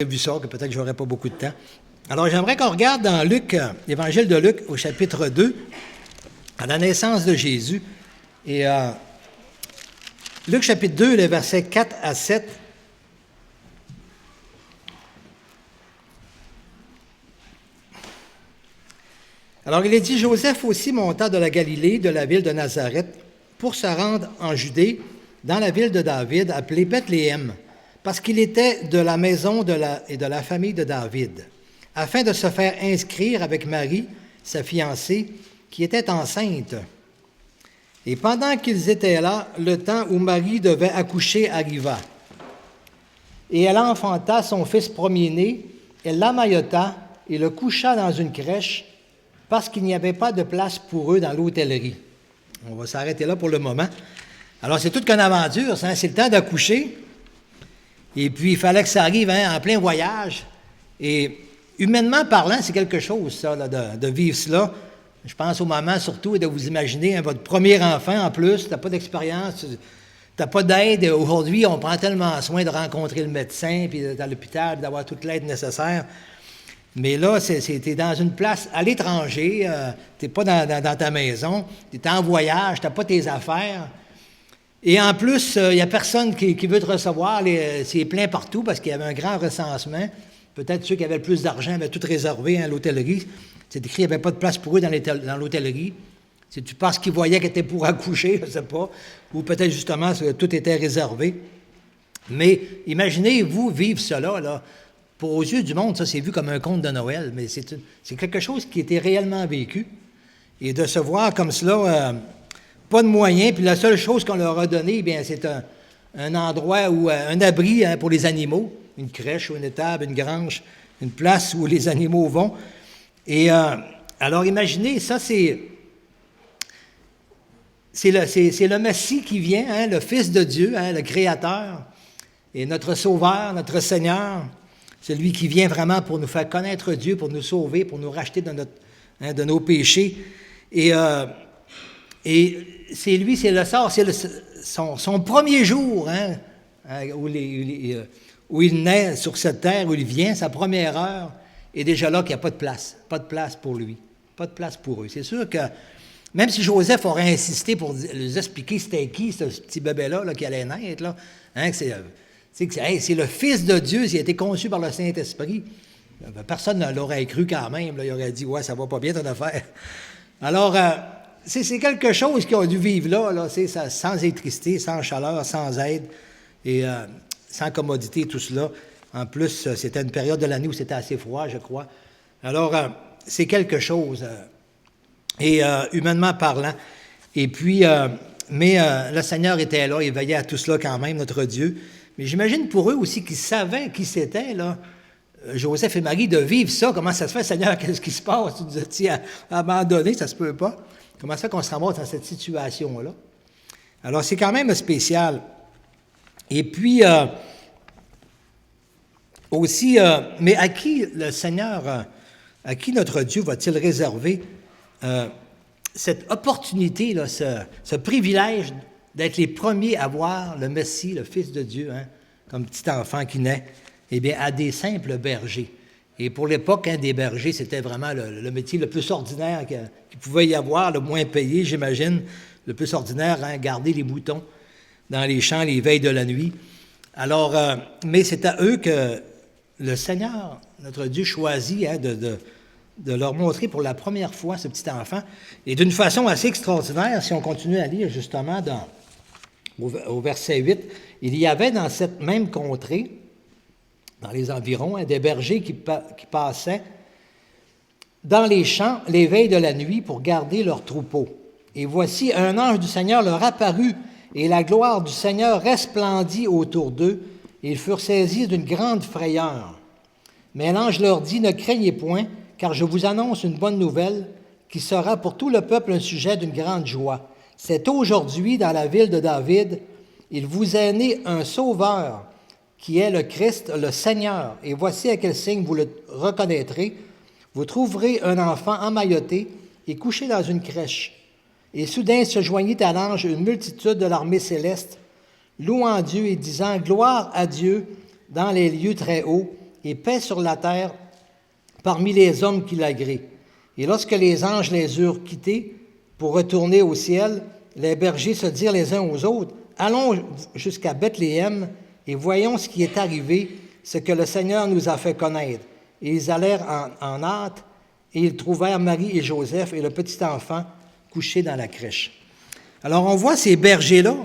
J'ai vu ça, que peut-être je n'aurai pas beaucoup de temps. Alors, j'aimerais qu'on regarde dans Luc, l'Évangile de Luc, au chapitre 2, à la naissance de Jésus. Et Luc, chapitre 2, les versets 4 à 7. Alors, il est dit, Joseph aussi monta de la Galilée, de la ville de Nazareth, pour se rendre en Judée, dans la ville de David, appelée Bethléem, parce qu'il était de la maison et de la famille de David, afin de se faire inscrire avec Marie, sa fiancée, qui était enceinte. Et pendant qu'ils étaient là, le temps où Marie devait accoucher arriva. Et elle enfanta son fils premier-né, elle l'emmaillota et le coucha dans une crèche, parce qu'il n'y avait pas de place pour eux dans l'hôtellerie. On va s'arrêter là pour le moment. Alors, c'est toute qu'une aventure, ça, hein? C'est le temps d'accoucher. Et puis, il fallait que ça arrive en plein voyage. Et humainement parlant, c'est quelque chose, ça, là, de vivre cela. Je pense aux mamans surtout, et de vous imaginer votre premier enfant en plus, tu n'as pas d'expérience, tu n'as pas d'aide. Aujourd'hui, on prend tellement soin de rencontrer le médecin, puis d'être à l'hôpital, d'avoir toute l'aide nécessaire. Mais là, tu es dans une place à l'étranger, tu n'es pas dans ta maison, tu es en voyage, tu n'as pas tes affaires. Et en plus, il n'y a personne qui veut te recevoir. C'est plein partout parce qu'il y avait un grand recensement. Peut-être ceux qui avaient le plus d'argent avaient tout réservé à l'hôtellerie. C'est écrit qu'il n'y avait pas de place pour eux dans l'hôtellerie. C'est-tu parce qu'ils voyaient qu'ils étaient pour accoucher, je ne sais pas. Ou peut-être justement que tout était réservé. Mais imaginez-vous vivre cela, là. Pour aux yeux du monde, ça, c'est vu comme un conte de Noël. Mais c'est quelque chose qui était réellement vécu. Et de se voir comme cela... pas de moyens, puis la seule chose qu'on leur a donnée, bien, c'est un endroit où un abri pour les animaux, une crèche ou une étable, une grange, une place où les animaux vont. Et alors imaginez, ça c'est le Messie qui vient, le Fils de Dieu, le Créateur, et notre Sauveur, notre Seigneur, celui qui vient vraiment pour nous faire connaître Dieu, pour nous sauver, pour nous racheter de nos péchés. Et c'est lui, c'est le sort, c'est son premier jour où il naît sur cette terre, où il vient, sa première heure, et déjà là qu'il n'y a pas de place pour lui, pas de place pour eux. C'est sûr que, même si Joseph aurait insisté pour les expliquer c'était qui, ce petit bébé-là qui allait naître, là, c'est le Fils de Dieu, il a été conçu par le Saint-Esprit. Personne ne l'aurait cru quand même, là, il aurait dit « ouais, ça va pas bien ton affaire ». Alors... c'est quelque chose qu'ils ont dû vivre là sans électricité, sans chaleur, sans aide et sans commodité, tout cela. En plus, c'était une période de l'année où c'était assez froid, je crois. Alors, c'est quelque chose, humainement parlant. Et puis, mais le Seigneur était là, il veillait à tout cela quand même, notre Dieu. Mais j'imagine pour eux aussi qu'ils savaient qui c'était, là, Joseph et Marie, de vivre ça. Comment ça se fait, Seigneur, qu'est-ce qui se passe? Tu nous as-tu abandonné, ça se peut pas. Comment ça qu'on se ramasse dans cette situation-là? Alors, c'est quand même spécial. Et puis, aussi, mais à qui le Seigneur, à qui notre Dieu va-t-il réserver cette opportunité, là, ce privilège d'être les premiers à voir le Messie, le Fils de Dieu, comme petit enfant qui naît, eh bien, à des simples bergers. Et pour l'époque, des bergers, c'était vraiment le métier le plus ordinaire qu'il pouvait y avoir, le moins payé, j'imagine, le plus ordinaire, garder les moutons dans les champs les veilles de la nuit. Alors, mais c'est à eux que le Seigneur, notre Dieu, choisit de leur montrer pour la première fois ce petit enfant. Et d'une façon assez extraordinaire, si on continue à lire justement au verset 8, il y avait dans cette même contrée, dans les environs, des bergers qui passaient dans les champs les veilles de la nuit pour garder leurs troupeaux. Et voici, un ange du Seigneur leur apparut, et la gloire du Seigneur resplendit autour d'eux, et ils furent saisis d'une grande frayeur. Mais l'ange leur dit, « Ne craignez point, car je vous annonce une bonne nouvelle, qui sera pour tout le peuple un sujet d'une grande joie. C'est aujourd'hui, dans la ville de David, il vous est né un sauveur, qui est le Christ, le Seigneur. Et voici à quel signe vous le reconnaîtrez. Vous trouverez un enfant emmailloté et couché dans une crèche. Et soudain se joignit à l'ange une multitude de l'armée céleste, louant Dieu et disant « Gloire à Dieu dans les lieux très hauts et paix sur la terre parmi les hommes qui l'agréent. Et lorsque les anges les eurent quittés pour retourner au ciel, les bergers se dirent les uns aux autres, « Allons jusqu'à Bethléem et voyons ce qui est arrivé, ce que le Seigneur nous a fait connaître. » Et ils allèrent en hâte, et ils trouvèrent Marie et Joseph et le petit enfant couché dans la crèche. Alors on voit ces bergers-là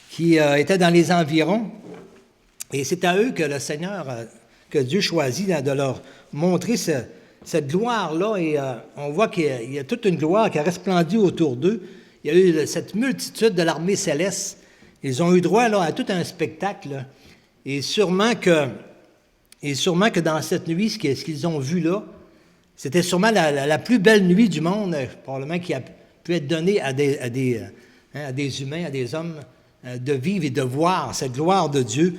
qui étaient dans les environs, et c'est à eux que le Seigneur, que Dieu choisit de leur montrer cette gloire-là, et on voit qu'il y a toute une gloire qui a resplendu autour d'eux. Il y a eu cette multitude de l'armée céleste. Ils ont eu droit là, à tout un spectacle. Et sûrement que dans cette nuit, ce qu'ils ont vu là, c'était sûrement la plus belle nuit du monde, probablement qui a pu être donnée à des humains, à des hommes, de vivre et de voir cette gloire de Dieu.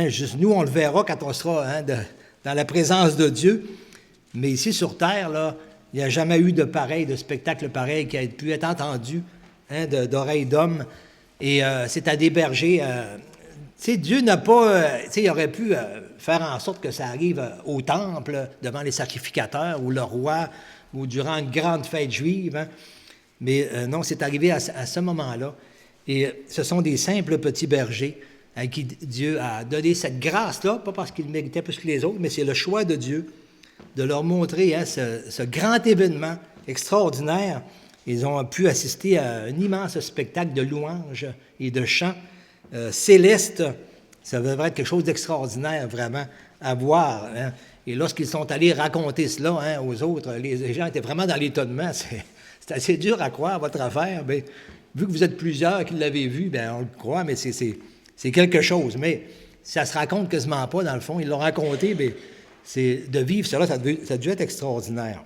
Juste nous, on le verra quand on sera dans la présence de Dieu. Mais ici sur terre, là, il n'y a jamais eu de spectacle pareil qui a pu être entendu d'oreilles d'homme. Et c'est à des bergers. Dieu n'a pas. Il aurait pu faire en sorte que ça arrive au temple, devant les sacrificateurs, ou le roi, ou durant une grande fête juive. Mais non, c'est arrivé à ce moment-là. Et ce sont des simples petits bergers à qui Dieu a donné cette grâce-là, pas parce qu'ils méritaient plus que les autres, mais c'est le choix de Dieu de leur montrer ce grand événement extraordinaire. Ils ont pu assister à un immense spectacle de louanges et de chants célestes. Ça devrait être quelque chose d'extraordinaire, vraiment, à voir. Et lorsqu'ils sont allés raconter cela aux autres, les gens étaient vraiment dans l'étonnement. C'est assez dur à croire, votre affaire. Mais, vu que vous êtes plusieurs qui l'avez vu, bien, on le croit, mais c'est quelque chose. Mais ça se raconte quasiment pas, dans le fond. Ils l'ont raconté, mais de vivre cela, ça a dû être extraordinaire.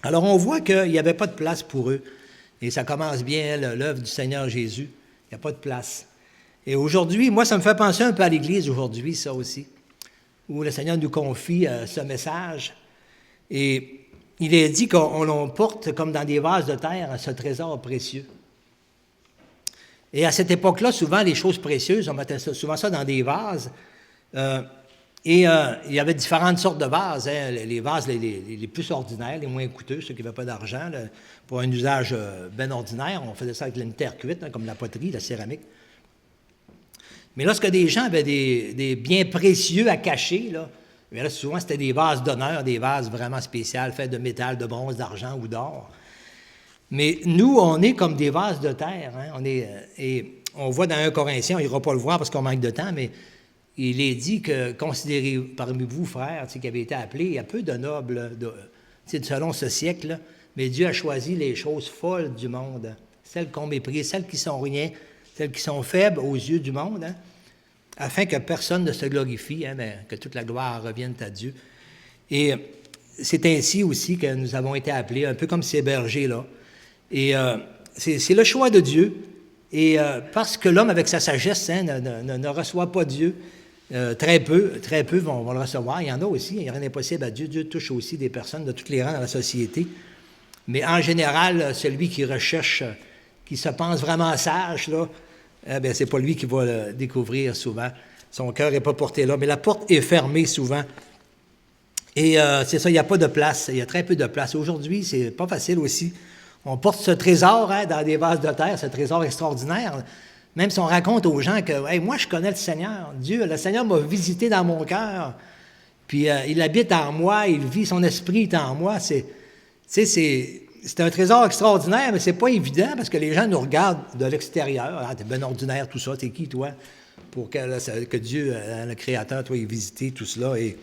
Alors, on voit qu'il n'y avait pas de place pour eux. Et ça commence bien, l'œuvre du Seigneur Jésus. Il n'y a pas de place. Et aujourd'hui, moi, ça me fait penser un peu à l'Église aujourd'hui, ça aussi, où le Seigneur nous confie ce message. Et il est dit qu'on porte comme dans des vases de terre ce trésor précieux. Et à cette époque-là, souvent, les choses précieuses, on mettait souvent ça dans des vases. Et il y avait différentes sortes de vases. Les vases les plus ordinaires, les moins coûteux, ceux qui n'avaient pas d'argent, pour un usage bien ordinaire. On faisait ça avec une terre cuite, comme la poterie, la céramique. Mais lorsque des gens avaient des biens précieux à cacher, là, souvent c'était des vases d'honneur, des vases vraiment spéciaux, faits de métal, de bronze, d'argent ou d'or. Mais nous, on est comme des vases de terre. Et on voit dans 1 Corinthiens, on n'ira pas le voir parce qu'on manque de temps, mais il est dit que, considérez parmi vous, frères, qui avez été appelés, il y a peu de nobles selon ce siècle, mais Dieu a choisi les choses folles du monde, celles qu'on méprise, celles qui sont rien, celles qui sont faibles aux yeux du monde, afin que personne ne se glorifie, mais que toute la gloire revienne à Dieu. Et c'est ainsi aussi que nous avons été appelés, un peu comme ces bergers-là. Et c'est le choix de Dieu. Et parce que l'homme, avec sa sagesse, ne reçoit pas Dieu, très peu vont le recevoir. Il y en a aussi, il n'y a rien d'impossible à Dieu. Dieu touche aussi des personnes de tous les rangs dans la société. Mais en général, celui qui recherche, qui se pense vraiment sage, là, c'est pas lui qui va le découvrir souvent. Son cœur n'est pas porté là, mais la porte est fermée souvent. Et c'est ça, il n'y a pas de place, il y a très peu de place. Aujourd'hui, c'est pas facile aussi. On porte ce trésor dans des vases de terre, ce trésor extraordinaire. Même si on raconte aux gens que hey, moi, je connais le Seigneur. Le Seigneur m'a visité dans mon cœur. Puis il habite en moi, il vit, son esprit est en moi. C'est un trésor extraordinaire, mais c'est pas évident parce que les gens nous regardent de l'extérieur. Ah, t'es bien ordinaire, tout ça, t'es qui, toi? Pour que Dieu, le Créateur, toi, ait visité tout cela. Et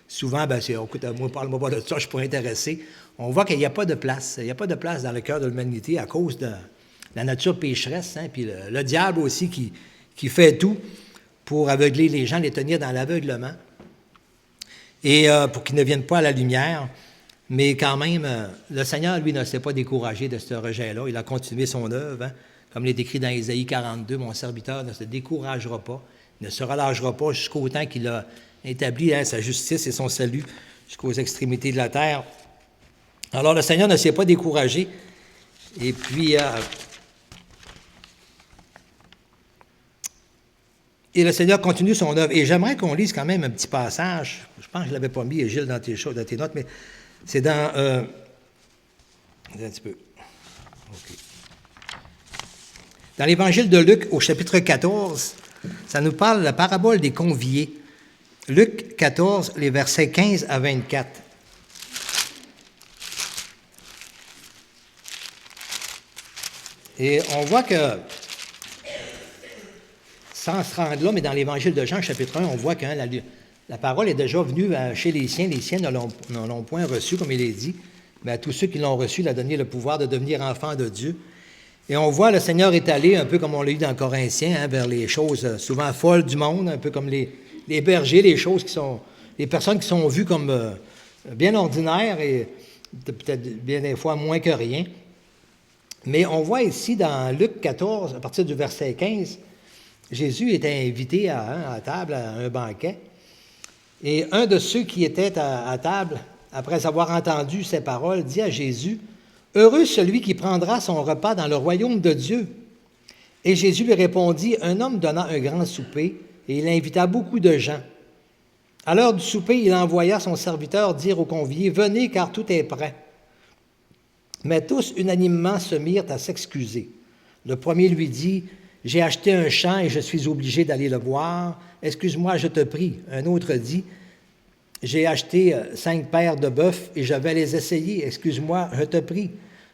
souvent, écoute, moi, parle-moi pas de ça, je suis pas intéressé. On voit qu'il n'y a pas de place. Il n'y a pas de place dans le cœur de l'humanité à cause de la nature pécheresse, puis le diable aussi qui fait tout pour aveugler les gens, les tenir dans l'aveuglement, et pour qu'ils ne viennent pas à la lumière. Mais quand même, le Seigneur, lui, ne s'est pas découragé de ce rejet-là. Il a continué son œuvre, comme il est écrit dans Ésaïe 42, « Mon serviteur ne se découragera pas, ne se relâchera pas jusqu'au temps qu'il a établi sa justice et son salut jusqu'aux extrémités de la terre. » Alors, le Seigneur ne s'est pas découragé. Et puis, Et le Seigneur continue son œuvre. Et j'aimerais qu'on lise quand même un petit passage. Je pense que je ne l'avais pas mis, Gilles, dans tes notes, mais c'est dans... un petit peu. OK. Dans l'Évangile de Luc, au chapitre 14, ça nous parle de la parabole des conviés. Luc 14, les versets 15 à 24. Et on voit que, sans se rendre là, mais dans l'Évangile de Jean, chapitre 1, on voit que la parole est déjà venue chez les siens ne l'ont point reçue, comme il est dit, mais à tous ceux qui l'ont reçu, il a donné le pouvoir de devenir enfants de Dieu. Et on voit le Seigneur est allé, un peu comme on l'a eu dans Corinthiens, vers les choses souvent folles du monde, un peu comme les bergers, les personnes qui sont vues comme bien ordinaires et peut-être bien des fois moins que rien. Mais on voit ici dans Luc 14, à partir du verset 15, Jésus était invité à table à un banquet. Et un de ceux qui étaient à table, après avoir entendu ces paroles, dit à Jésus, « Heureux celui qui prendra son repas dans le royaume de Dieu. » Et Jésus lui répondit, « Un homme donna un grand souper, et il invita beaucoup de gens. À l'heure du souper, il envoya son serviteur dire aux conviés, « Venez, car tout est prêt. » Mais tous unanimement se mirent à s'excuser. Le premier lui dit, « J'ai acheté un champ et je suis obligé d'aller le voir. Excuse-moi, je te prie. » Un autre dit, « J'ai acheté 5 paires de bœufs et je vais les essayer. Excuse-moi, je te prie. »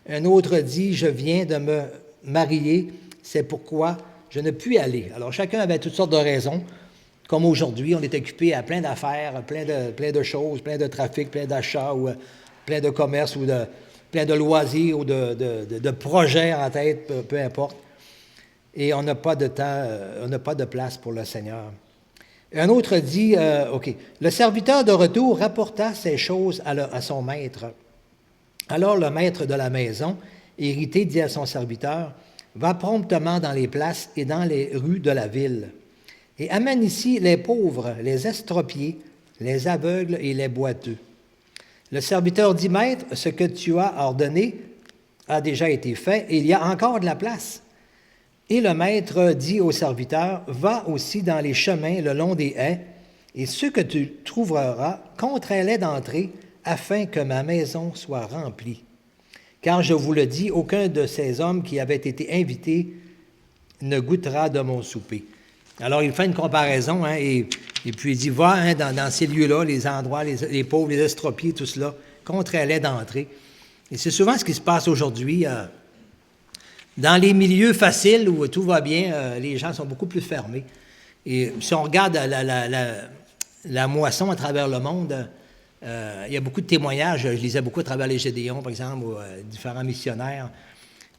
Un autre dit, « Je viens de me marier, c'est pourquoi je ne puis aller. » Alors chacun avait toutes sortes de raisons. Comme aujourd'hui, on est occupé à plein d'affaires, plein de choses, plein de trafic, plein d'achats, ou plein de commerces, ou plein de loisirs, ou de projets en tête, peu importe. Et on n'a pas de temps, on n'a pas de place pour le Seigneur. Un autre dit, OK, le serviteur de retour rapporta ces choses à son maître. Alors le maître de la maison, irrité, dit à son serviteur, « Va promptement dans les places et dans les rues de la ville, et amène ici les pauvres, les estropiés, les aveugles et les boiteux. » Le serviteur dit, « Maître, ce que tu as ordonné a déjà été fait, et il y a encore de la place. » Et le maître dit au serviteur, « Va aussi dans les chemins le long des haies, et ceux que tu trouveras, contrains-les d'entrer, afin que ma maison soit remplie. Car je vous le dis, aucun de ces hommes qui avaient été invités ne goûtera de mon souper. » Alors, il fait une comparaison, et puis il dit, « Va dans ces lieux-là, les endroits, les pauvres, les estropiés, tout cela, contrains-les d'entrer. » Et c'est souvent ce qui se passe aujourd'hui. Dans les milieux faciles où tout va bien, les gens sont beaucoup plus fermés. Et si on regarde la moisson à travers le monde, il y a beaucoup de témoignages. Je lisais beaucoup à travers les Gédéons, par exemple, ou différents missionnaires.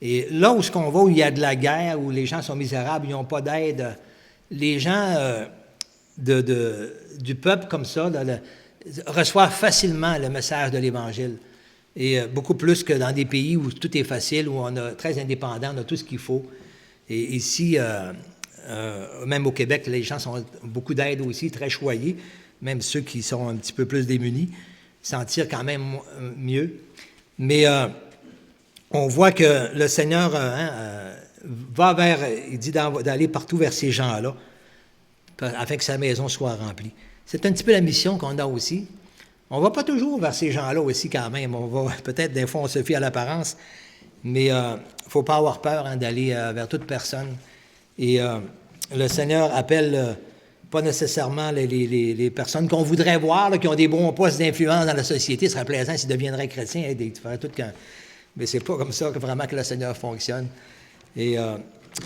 Et là où on va, où il y a de la guerre, où les gens sont misérables, ils n'ont pas d'aide, les gens du peuple comme ça reçoivent facilement le message de l'Évangile. Et beaucoup plus que dans des pays où tout est facile, où on est très indépendant, on a tout ce qu'il faut. Et ici, même au Québec, les gens ont beaucoup d'aide aussi, très choyés. Même ceux qui sont un petit peu plus démunis s'en tirent quand même mieux. Mais on voit que le Seigneur va il dit d'aller partout vers ces gens-là, afin que sa maison soit remplie. C'est un petit peu la mission qu'on a aussi. On ne va pas toujours vers ces gens-là aussi quand même. On va peut-être, des fois, on se fie à l'apparence, mais il ne faut pas avoir peur d'aller vers toute personne. Et le Seigneur appelle pas nécessairement les personnes qu'on voudrait voir, là, qui ont des bons postes d'influence dans la société. Ce serait plaisant s'ils deviendraient chrétiens. Mais ce n'est pas comme ça vraiment que le Seigneur fonctionne. Et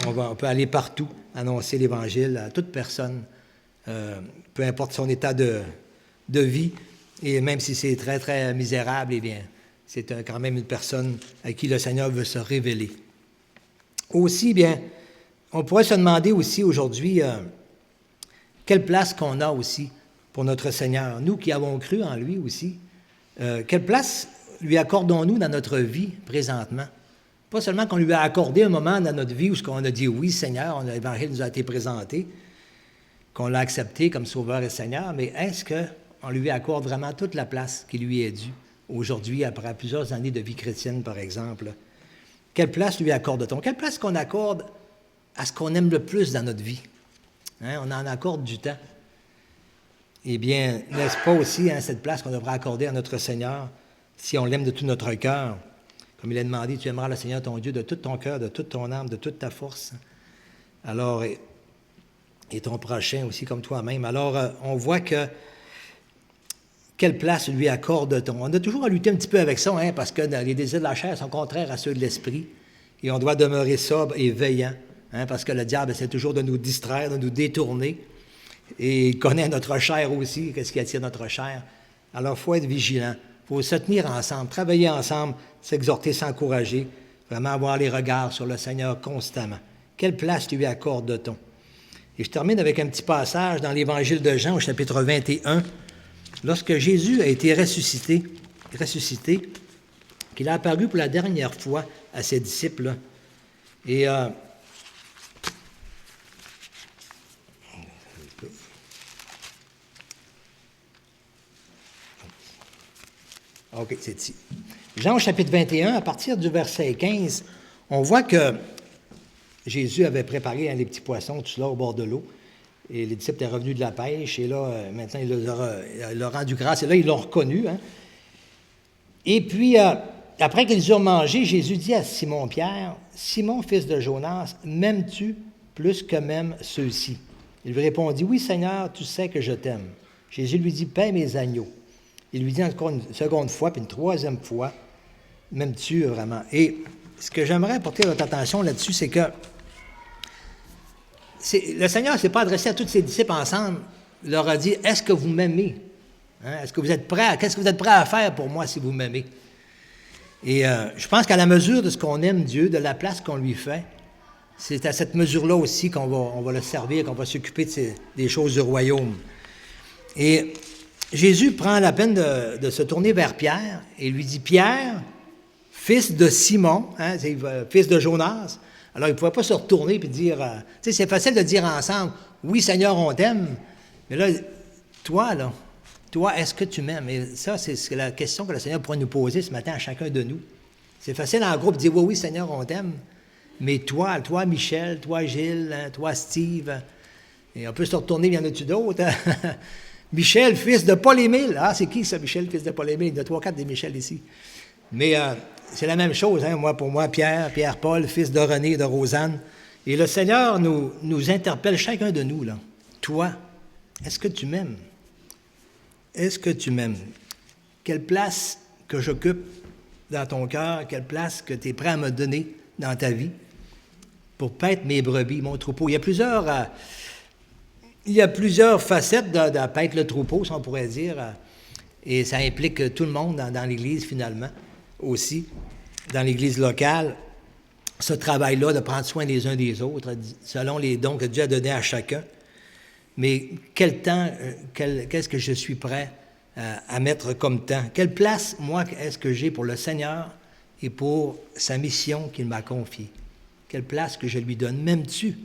on peut aller partout, annoncer l'Évangile à toute personne, peu importe son état de vie. Et même si c'est très, très misérable, eh bien, c'est quand même une personne à qui le Seigneur veut se révéler. Aussi, bien, on pourrait se demander aussi aujourd'hui quelle place qu'on a aussi pour notre Seigneur. Nous qui avons cru en lui aussi, quelle place lui accordons-nous dans notre vie présentement? Pas seulement qu'on lui a accordé un moment dans notre vie où on a dit « Oui, Seigneur, l'Évangile nous a été présenté », qu'on l'a accepté comme Sauveur et Seigneur, mais est-ce qu'on lui accorde vraiment toute la place qui lui est due aujourd'hui, après plusieurs années de vie chrétienne, par exemple? Quelle place lui accorde-t-on? Quelle place qu'on accorde à ce qu'on aime le plus dans notre vie? Hein? On en accorde du temps. Eh bien, n'est-ce pas aussi cette place qu'on devrait accorder à notre Seigneur si on l'aime de tout notre cœur? Comme il a demandé, tu aimeras le Seigneur ton Dieu de tout ton cœur, de toute ton âme, de toute ta force. Alors, et ton prochain aussi comme toi-même. Alors, on voit que quelle place lui accorde-t-on? On a toujours à lutter un petit peu avec ça, parce que les désirs de la chair sont contraires à ceux de l'esprit. Et on doit demeurer sobre et veillant, parce que le diable essaie toujours de nous distraire, de nous détourner. Et il connaît notre chair aussi, qu'est-ce qui attire notre chair. Alors, il faut être vigilant. Il faut se tenir ensemble, travailler ensemble, s'exhorter, s'encourager, vraiment avoir les regards sur le Seigneur constamment. Quelle place lui accorde-t-on? Et je termine avec un petit passage dans l'Évangile de Jean, au chapitre 21. Lorsque Jésus a été ressuscité, qu'il a apparu pour la dernière fois à ses disciples. Et OK, c'est ici. Jean, au chapitre 21, à partir du verset 15, on voit que Jésus avait préparé les petits poissons, tout cela au bord de l'eau. Et les disciples étaient revenus de la pêche. Et là, maintenant, il leur a rendu grâce. Et là, ils l'ont reconnu. Et puis, après qu'ils eurent mangé, Jésus dit à Simon-Pierre, « Simon, fils de Jonas, m'aimes-tu plus que même ceux-ci? » Il lui répondit, « Oui, Seigneur, tu sais que je t'aime. » Jésus lui dit, « Paie mes agneaux. » Il lui dit encore une seconde fois, puis une troisième fois, « M'aimes-tu vraiment? » Et ce que j'aimerais porter votre attention là-dessus, c'est que le Seigneur ne s'est pas adressé à tous ses disciples ensemble. Il leur a dit, « Est-ce que vous m'aimez? Est-ce que vous êtes prêts? Qu'est-ce que vous êtes prêts à faire pour moi si vous m'aimez? » Et je pense qu'à la mesure de ce qu'on aime Dieu, de la place qu'on lui fait, c'est à cette mesure-là aussi qu'on va le servir, qu'on va s'occuper des choses du royaume. Et Jésus prend la peine de se tourner vers Pierre et lui dit, « Pierre, fils de Simon, fils de Jonas. » Alors, il ne pouvait pas se retourner et dire, c'est facile de dire ensemble, « Oui, Seigneur, on t'aime. » Mais là, toi, est-ce que tu m'aimes? Et ça, c'est la question que le Seigneur pourrait nous poser ce matin à chacun de nous. C'est facile en groupe de dire, « Oui, Seigneur, on t'aime. » Mais toi, Michel, toi, Gilles, toi, Steve, et on peut se retourner, il y en a-tu d'autres? Michel, fils de Paul-Émile. Ah, c'est qui ça, Michel, fils de Paul-Émile? Il y en a 3-4 des Michel ici. Mais c'est la même chose, pour moi, Pierre-Paul, fils de René et de Rosanne. Et le Seigneur nous interpelle, chacun de nous, là. Toi, est-ce que tu m'aimes? Est-ce que tu m'aimes? Quelle place que j'occupe dans ton cœur, quelle place que tu es prêt à me donner dans ta vie pour paître mes brebis, mon troupeau? Il y a plusieurs facettes de paître le troupeau, si on pourrait dire, et ça implique tout le monde dans l'Église, finalement, aussi, dans l'Église locale, ce travail-là de prendre soin les uns des autres, selon les dons que Dieu a donnés à chacun. Mais quel temps, qu'est-ce que je suis prêt à mettre comme temps? Quelle place, moi, est-ce que j'ai pour le Seigneur et pour sa mission qu'il m'a confiée? Quelle place que je lui donne? M'aimes-tu?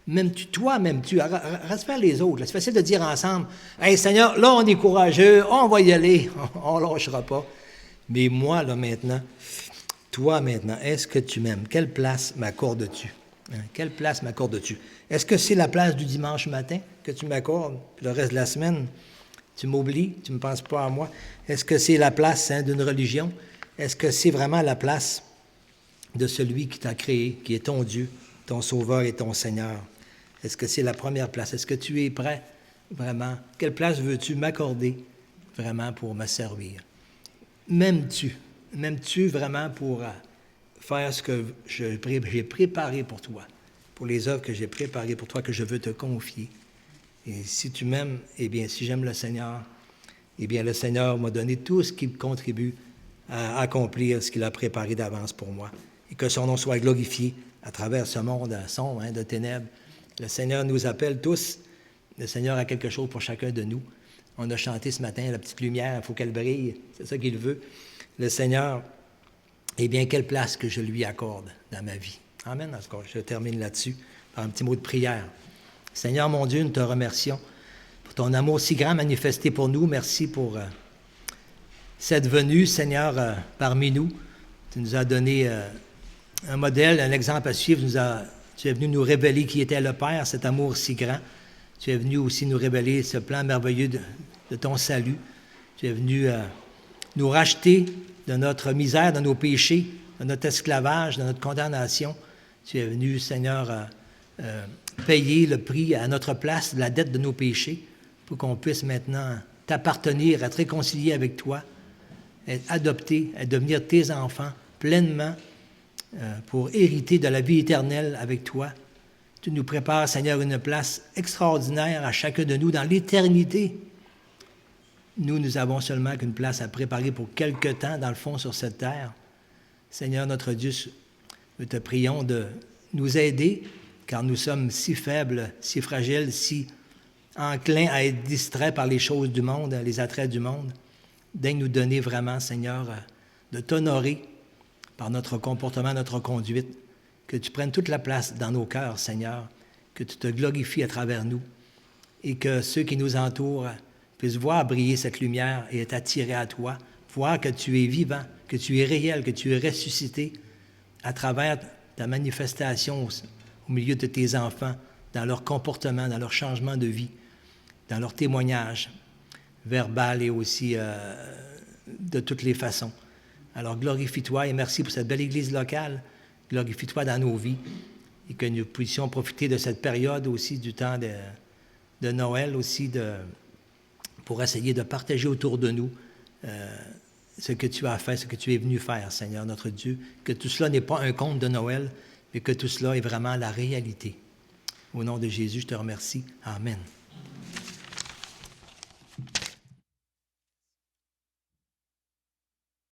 M'aimes-tu? Toi, m'aimes-tu? Reste faire les autres. C'est facile de dire ensemble, « Hey, Seigneur, là, on est courageux, on va y aller, on ne lâchera pas. » Mais moi, là, maintenant, toi, maintenant, est-ce que tu m'aimes? Quelle place m'accordes-tu? Quelle place m'accordes-tu? Est-ce que c'est la place du dimanche matin que tu m'accordes? Puis le reste de la semaine, tu m'oublies, tu ne me penses pas à moi? Est-ce que c'est la place d'une religion? Est-ce que c'est vraiment la place de celui qui t'a créé, qui est ton Dieu, ton Sauveur et ton Seigneur? Est-ce que c'est la première place? Est-ce que tu es prêt, vraiment? Quelle place veux-tu m'accorder, vraiment, pour me servir? M'aimes-tu? M'aimes-tu vraiment pour faire ce que j'ai préparé pour toi, pour les œuvres que j'ai préparées pour toi, que je veux te confier? Et si tu m'aimes, eh bien, si j'aime le Seigneur, eh bien, le Seigneur m'a donné tout ce qui contribue à accomplir ce qu'il a préparé d'avance pour moi. Et que son nom soit glorifié à travers ce monde sombre, de ténèbres. Le Seigneur nous appelle tous. Le Seigneur a quelque chose pour chacun de nous. On a chanté ce matin, la petite lumière, il faut qu'elle brille. C'est ça qu'il veut. Le Seigneur, eh bien, quelle place que je lui accorde dans ma vie. Amen. En tout cas, je termine là-dessus par un petit mot de prière. Seigneur, mon Dieu, nous te remercions pour ton amour si grand manifesté pour nous. Merci pour cette venue, Seigneur, parmi nous. Tu nous as donné un modèle, un exemple à suivre. Tu es venu nous révéler qui était le Père, cet amour si grand. Tu es venu aussi nous révéler ce plan merveilleux de ton salut. Tu es venu nous racheter de notre misère, de nos péchés, de notre esclavage, de notre condamnation. Tu es venu, Seigneur, payer le prix à notre place de la dette de nos péchés pour qu'on puisse maintenant t'appartenir, être réconcilié avec toi, être adopté, être devenir tes enfants pleinement pour hériter de la vie éternelle avec toi. Tu nous prépares, Seigneur, une place extraordinaire à chacun de nous dans l'éternité. Nous avons seulement qu'une place à préparer pour quelque temps, dans le fond, sur cette terre. Seigneur, notre Dieu, nous te prions de nous aider, car nous sommes si faibles, si fragiles, si enclins à être distraits par les choses du monde, les attraits du monde. Daigne nous donner vraiment, Seigneur, de t'honorer par notre comportement, notre conduite, que tu prennes toute la place dans nos cœurs, Seigneur, que tu te glorifies à travers nous et que ceux qui nous entourent puissent voir briller cette lumière et être attirés à toi, voir que tu es vivant, que tu es réel, que tu es ressuscité à travers ta manifestation au milieu de tes enfants, dans leur comportement, dans leur changement de vie, dans leur témoignage verbal et aussi de toutes les façons. Alors glorifie-toi et merci pour cette belle église locale. Glorifie-toi dans nos vies et que nous puissions profiter de cette période aussi du temps de Noël aussi pour essayer de partager autour de nous ce que tu as fait, ce que tu es venu faire, Seigneur notre Dieu. Que tout cela n'est pas un conte de Noël, mais que tout cela est vraiment la réalité. Au nom de Jésus, je te remercie. Amen.